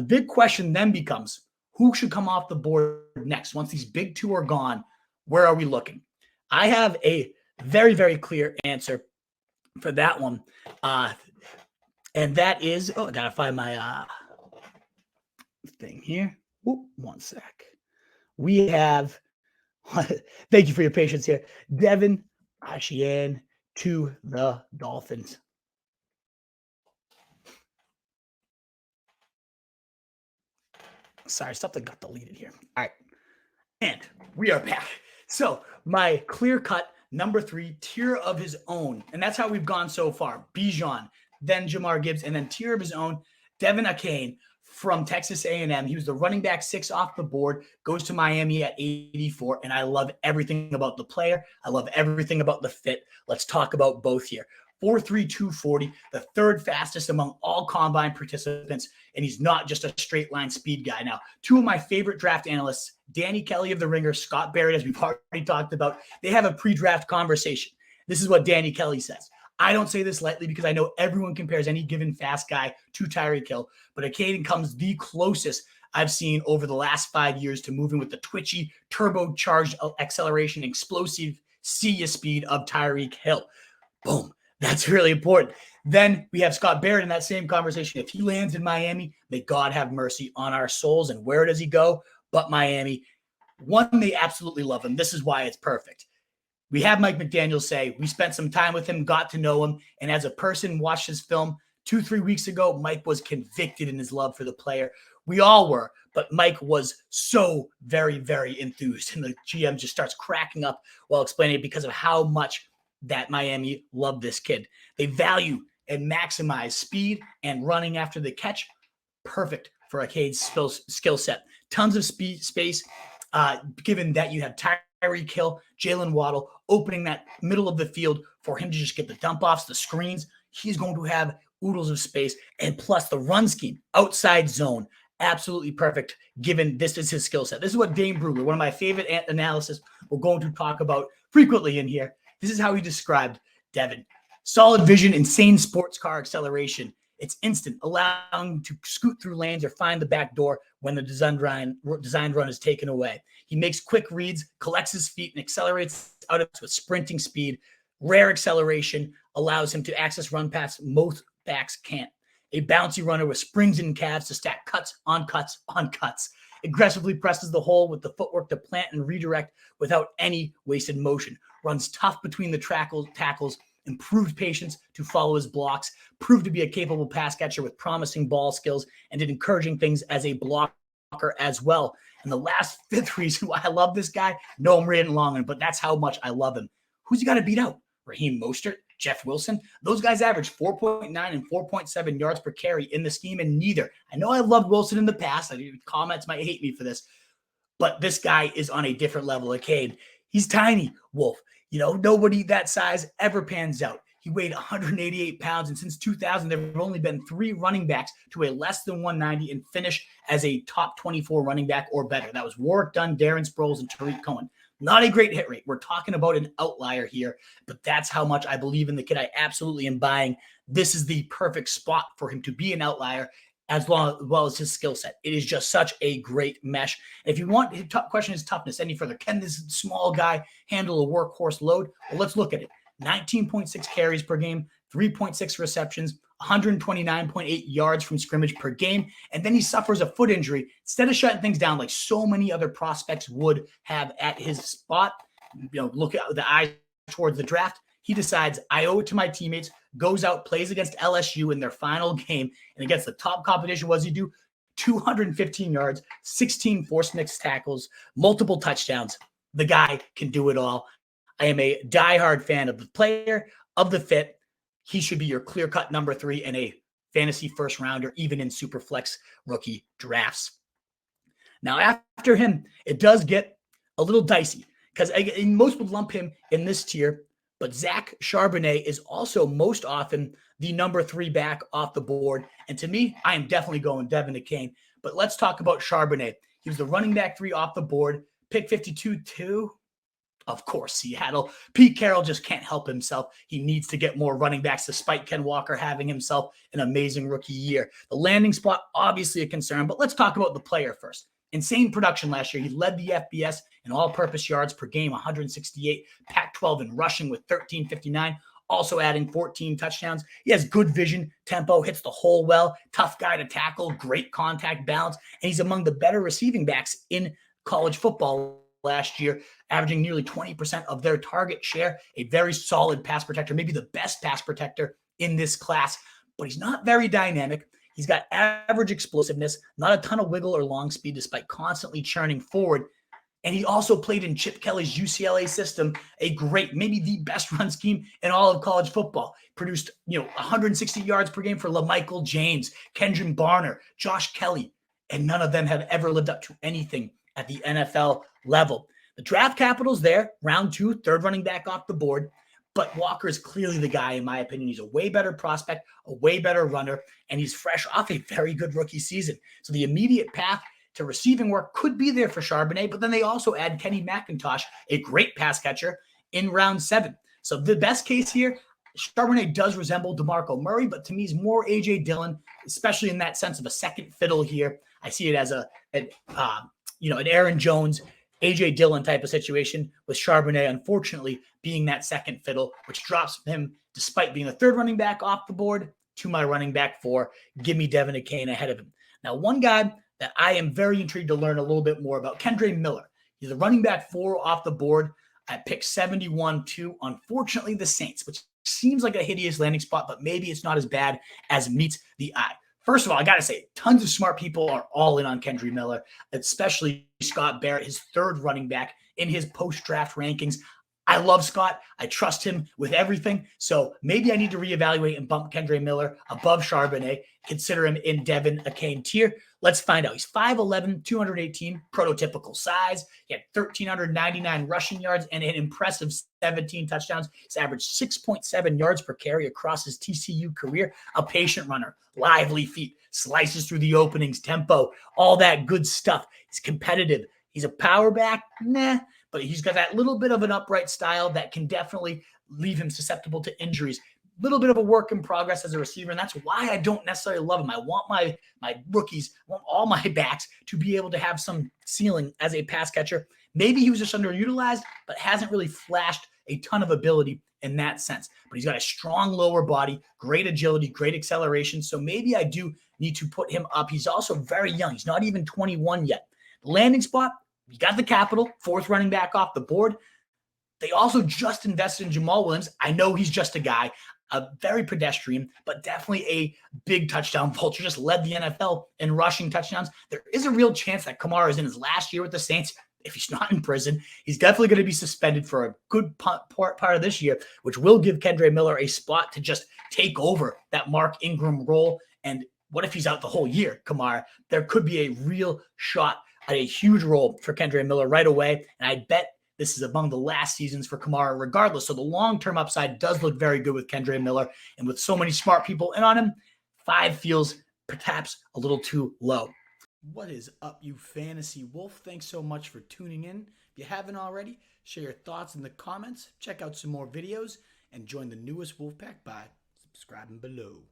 big question then becomes, who should come off the board next? Once these big two are gone, where are we looking? I have a very, very clear answer for that one. And that is, I got to find my thing here. One sec. We have, thank you for your patience here, Devon Achane to the Dolphins. Sorry, something got deleted here. All right. And we are back. So my clear-cut number 3, tier of his own. And that's how we've gone so far. Bijan, then Jahmyr Gibbs, and then tier of his own, Devon Achane from Texas A&M. He was the running back 6 off the board, goes to Miami at 84, and I love everything about the player. I love everything about the fit. Let's talk about both here. 4.3, 240, the third fastest among all combine participants, and he's not just a straight line speed guy. Now, 2 of my favorite draft analysts, Danny Kelly of The Ringer, Scott Barrett, as we've already talked about, they have a pre-draft conversation. This is what Danny Kelly says. I don't say this lightly because I know everyone compares any given fast guy to Tyreek Hill, but Achane comes the closest I've seen over the last 5 years to moving with the twitchy, turbocharged acceleration, explosive see-ya speed of Tyreek Hill. Boom. That's really important. Then we have Scott Barrett in that same conversation. If he lands in Miami, may God have mercy on our souls. And where does he go but Miami? One, they absolutely love him. This is why it's perfect. We have Mike McDaniel say, we spent some time with him, got to know him. And as a person, watched his film 2-3 weeks ago, Mike was convicted in his love for the player. We all were, but Mike was so very, very enthused. And the GM just starts cracking up while explaining it because of how much that Miami loved this kid. They value and maximize speed and running after the catch. Perfect for Achane's skill set. Tons of space, given that you have Tyreek Hill, Jalen Waddle opening that middle of the field for him to just get the dump offs, the screens. He's going to have oodles of space, and plus the run scheme, outside zone. Absolutely perfect, given this is his skill set. This is what Dane Brugler, one of my favorite analysis, we're going to talk about frequently in here. This is how he described Devon. Solid vision, insane sports car acceleration. It's instant, allowing him to scoot through lanes or find the back door when the designed run is taken away. He makes quick reads, collects his feet, and accelerates out of it with sprinting speed. Rare acceleration allows him to access run paths most backs can't. A bouncy runner with springs and calves to stack cuts on cuts on cuts. Aggressively presses the hole with the footwork to plant and redirect without any wasted motion. Runs tough between the tackles, improved patience to follow his blocks, proved to be a capable pass catcher with promising ball skills, and did encouraging things as a blocker as well. And the last 5th reason why I love this guy, no, I'm reading long, but that's how much I love him. Who's he got to beat out? Raheem Mostert, Jeff Wilson. Those guys average 4.9 and 4.7 yards per carry in the scheme, and neither. I know I loved Wilson in the past. Comments might hate me for this, but this guy is on a different level. Achane, he's tiny, Wolf. You know, nobody that size ever pans out. He weighed 188 pounds, and since 2000, there have only been 3 running backs to a less than 190 and finish as a top 24 running back or better. That was Warwick Dunn, Darren Sproles, and Tariq Cohen. Not a great hit rate. We're talking about an outlier here, but that's how much I believe in the kid. I absolutely am buying. This is the perfect spot for him to be an outlier as well as his skill set. It is just such a great mesh. And if you want to question his toughness any further, can this small guy handle a workhorse load? Well, let's look at it. 19.6 carries per game, 3.6 receptions, 129.8 yards from scrimmage per game, and then he suffers a foot injury. Instead of shutting things down like so many other prospects would have at his spot, look at the eyes towards the draft, he decides, I owe it to my teammates, goes out, plays against LSU in their final game, and against the top competition, what does he do? 215 yards, 16 forced mixed tackles, multiple touchdowns. The guy can do it all. I am a diehard fan of the player, of the fit. He should be your clear-cut number 3 and a fantasy first rounder, even in super flex rookie drafts. Now, after him, it does get a little dicey because most would lump him in this tier, but Zach Charbonnet is also most often the number 3 back off the board. And to me, I am definitely going Devon Achane. But let's talk about Charbonnet. He was the running back 3 off the board, pick 52 too. Of course, Seattle. Pete Carroll just can't help himself. He needs to get more running backs despite Ken Walker having himself an amazing rookie year. The landing spot, obviously a concern, but let's talk about the player first. Insane production last year. He led the FBS in all-purpose yards per game, 168, Pac-12 in rushing with 1359, also adding 14 touchdowns. He has good vision, tempo, hits the hole well, tough guy to tackle, great contact balance, and he's among the better receiving backs in college football last year, averaging nearly 20% of their target share, a very solid pass protector, maybe the best pass protector in this class, but he's not very dynamic. He's got average explosiveness, not a ton of wiggle or long speed despite constantly churning forward. And he also played in Chip Kelly's UCLA system, a great, maybe the best run scheme in all of college football. Produced, 160 yards per game for LaMichael James, Kendrick Barner, Josh Kelly, and none of them have ever lived up to anything at the NFL level. The draft capital's there, round 2, third running back off the board, but Walker is clearly the guy, in my opinion. He's a way better prospect, a way better runner, and he's fresh off a very good rookie season. So the immediate path to receiving work could be there for Charbonnet, but then they also add Kenny McIntosh, a great pass catcher, in round 7. So the best case here, Charbonnet does resemble DeMarco Murray, but to me, he's more A.J. Dillon, especially in that sense of a second fiddle here. I see it as an Aaron Jones, A.J. Dillon type of situation, with Charbonnet, unfortunately, being that second fiddle, which drops him, despite being the third running back off the board, to my running back 4. Give me Devon Achane ahead of him. Now, one guy that I am very intrigued to learn a little bit more about, Kendre Miller. He's a running back 4 off the board at pick 71 to, unfortunately, the Saints, which seems like a hideous landing spot, but maybe it's not as bad as meets the eye. First of all, I got to say, tons of smart people are all in on Kendre Miller, especially Scott Barrett, his third running back in his post-draft rankings. I love Scott. I trust him with everything. So maybe I need to reevaluate and bump Kendre Miller above Charbonnet, consider him in Devon Achane tier. Let's find out. He's 5'11", 218, prototypical size. He had 1,399 rushing yards and an impressive 17 touchdowns. He's averaged 6.7 yards per carry across his TCU career. A patient runner, lively feet, slices through the openings, tempo, all that good stuff. He's competitive. He's a power back, but he's got that little bit of an upright style that can definitely leave him susceptible to injuries. Little bit of a work in progress as a receiver, and that's why I don't necessarily love him. I want my rookies, I want all my backs to be able to have some ceiling as a pass catcher. Maybe he was just underutilized, but hasn't really flashed a ton of ability in that sense. But he's got a strong lower body, great agility, great acceleration, so maybe I do need to put him up. He's also very young. He's not even 21 yet. The landing spot, you got the capital, 4th running back off the board. They also just invested in Jamal Williams. I know he's just a guy, a very pedestrian, but definitely a big touchdown vulture. Just led the NFL in rushing touchdowns. There is a real chance that Kamara is in his last year with the Saints. If he's not in prison, he's definitely going to be suspended for a good part of this year, which will give Kendre Miller a spot to just take over that Mark Ingram role. And what if he's out the whole year, Kamara? There could be a real shot at a huge role for Kendre Miller right away. And I bet this is among the last seasons for Kamara regardless. So the long-term upside does look very good with Kendre Miller. And with so many smart people in on him, 5 feels perhaps a little too low. What is up, you fantasy wolf? Thanks so much for tuning in. If you haven't already, share your thoughts in the comments, check out some more videos, and join the newest Wolfpack by subscribing below.